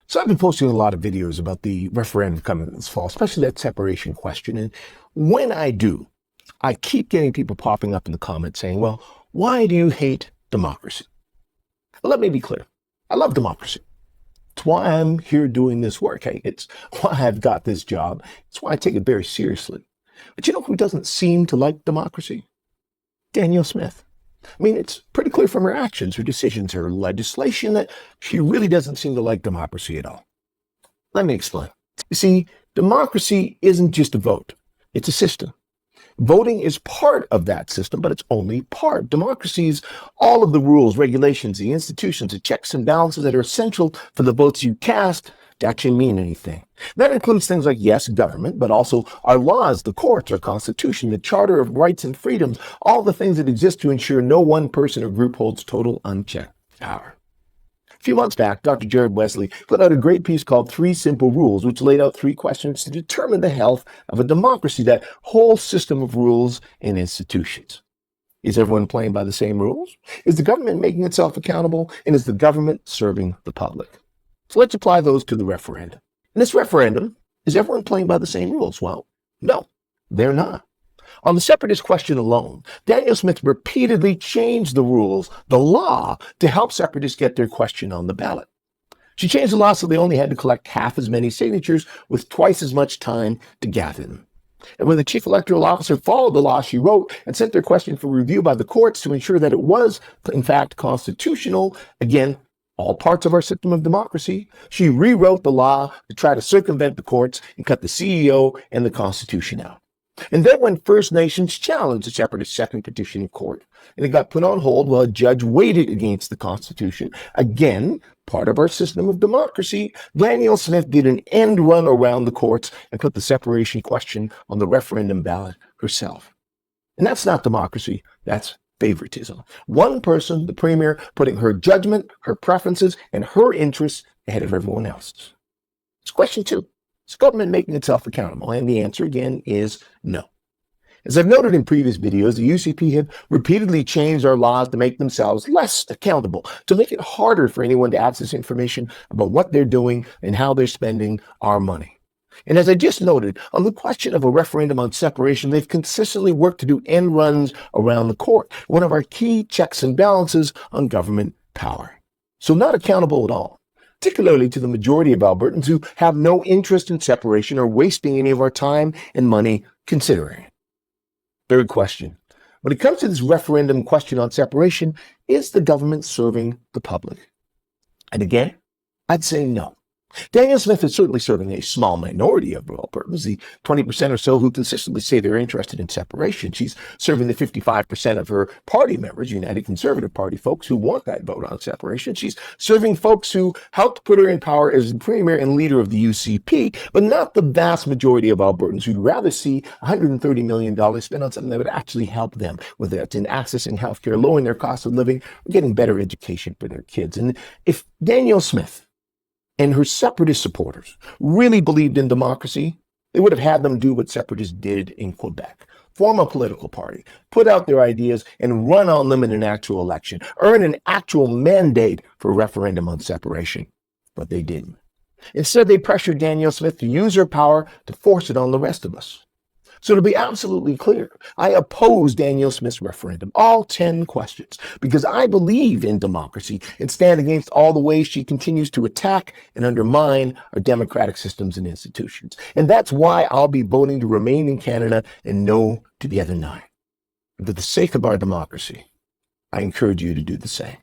So I've been posting a lot of videos about the referendum coming this fall, especially that separation question. And when I do, I keep getting people popping up in the comments saying, well, why do you hate democracy? Well, let me be clear. I love democracy. It's why I'm here doing this work. Hey, it's why I've got this job. It's why I take it very seriously. But you know who doesn't seem to like democracy? Danielle Smith. I mean, it's pretty clear from her actions, her decisions, her legislation that she really doesn't seem to like democracy at all. Let me explain. You see, democracy isn't just a vote. It's a system. Voting is part of that system, but it's only part. Democracy is all of the rules, regulations, the institutions, the checks and balances that are essential for the votes you cast to actually mean anything. That includes things like, yes, government, but also our laws, the courts, our constitution, the charter of rights and freedoms, all the things that exist to ensure no one person or group holds total unchecked power. A few months back, Dr. Jared Wesley put out a great piece called 3 Simple Rules, which laid out 3 questions to determine the health of a democracy, that whole system of rules and institutions. Is everyone playing by the same rules? Is the government making itself accountable? And is the government serving the public? So let's apply those to the referendum. In this referendum, is everyone playing by the same rules? Well, no, they're not. On the separatist question alone, Danielle Smith repeatedly changed the rules, the law, to help separatists get their question on the ballot. She changed the law so they only had to collect half as many signatures with twice as much time to gather them. And when the chief electoral officer followed the law she wrote and sent their question for review by the courts to ensure that it was, in fact, constitutional, again, all parts of our system of democracy, she rewrote the law to try to circumvent the courts and cut the CEO and the Constitution out. And then when First Nations challenged the separatist second petition in court, and it got put on hold while a judge weighed it against the Constitution, again, part of our system of democracy, Danielle Smith did an end run around the courts and put the separation question on the referendum ballot herself. And that's not democracy, that's favoritism. One person, the premier, putting her judgment, her preferences, and her interests ahead of everyone else's. It's question 2. Is government making itself accountable? And the answer again is no. As I've noted in previous videos, the UCP have repeatedly changed our laws to make themselves less accountable, to make it harder for anyone to access information about what they're doing and how they're spending our money. And as I just noted, on the question of a referendum on separation, they've consistently worked to do end runs around the court, one of our key checks and balances on government power. So not accountable at all, particularly to the majority of Albertans who have no interest in separation or wasting any of our time and money considering it. Third question. When it comes to this referendum question on separation, is the government serving the public? And again, I'd say no. Danielle Smith is certainly serving a small minority of Albertans, the 20% or so who consistently say they're interested in separation. She's serving the 55% of her party members, United Conservative Party folks, who want that vote on separation. She's serving folks who helped put her in power as the premier and leader of the UCP, but not the vast majority of Albertans who'd rather see $130 million spent on something that would actually help them, whether it's in accessing healthcare, lowering their cost of living, or getting better education for their kids. And if Danielle Smith and her separatist supporters really believed in democracy, they would have had them do what separatists did in Quebec. Form a political party, put out their ideas, and run on them in an actual election. Earn an actual mandate for a referendum on separation. But they didn't. Instead, they pressured Danielle Smith to use her power to force it on the rest of us. So to be absolutely clear, I oppose Danielle Smith's referendum, all 10 questions, because I believe in democracy and stand against all the ways she continues to attack and undermine our democratic systems and institutions. And that's why I'll be voting to remain in Canada and no to the other 9. And for the sake of our democracy, I encourage you to do the same.